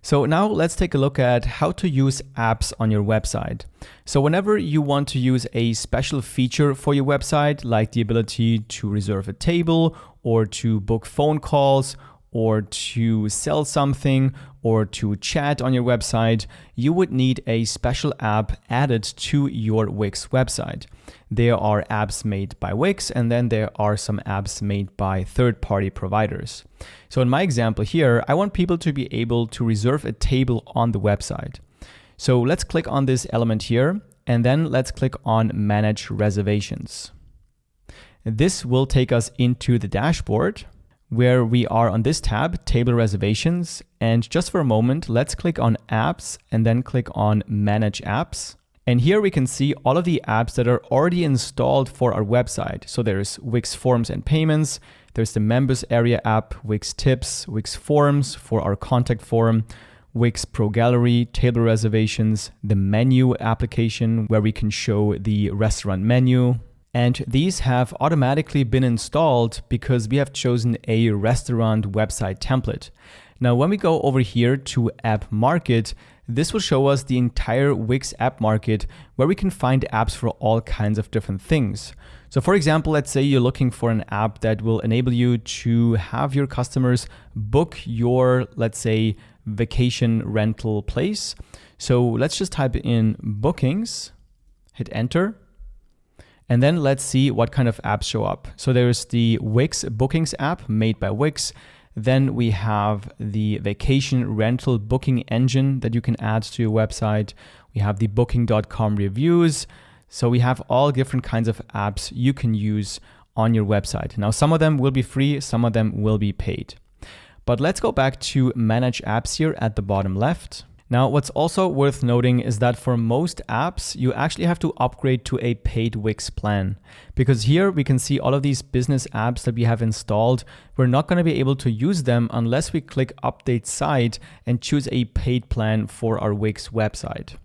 So now let's take a look at how to use apps on your website. So whenever you want to use a special feature for your website, like the ability to reserve a table or to book phone calls or to sell something or to chat on your website, you would need a special app added to your Wix website. There are apps made by Wix, and then there are some apps made by third-party providers. So in my example here, I want people to be able to reserve a table on the website. So let's click on this element here, and then let's click on Manage Reservations. This will take us into the dashboard, where we are on this tab, Table Reservations. And just for a moment, let's click on Apps and then click on Manage Apps. And here we can see all of the apps that are already installed for our website. So there's Wix Forms and Payments, there's the Members Area app, Wix Tips, Wix Forms for our contact form, Wix Pro Gallery, Table Reservations, the Menu application where we can show the restaurant menu. And these have automatically been installed because we have chosen a restaurant website template. Now, when we go over here to App Market, this will show us the entire Wix App Market where we can find apps for all kinds of different things. So for example, let's say you're looking for an app that will enable you to have your customers book your, let's say, vacation rental place. So let's just type in bookings, hit enter. And then let's see what kind of apps show up. So there's the Wix Bookings app made by Wix. Then we have the vacation rental booking engine that you can add to your website. We have the booking.com reviews. So we have all different kinds of apps you can use on your website. Now, some of them will be free, some of them will be paid. But let's go back to Manage Apps here at the bottom left. Now, what's also worth noting is that for most apps, you actually have to upgrade to a paid Wix plan. Because here we can see all of these business apps that we have installed. We're not going to be able to use them unless we click Update Site and choose a paid plan for our Wix website.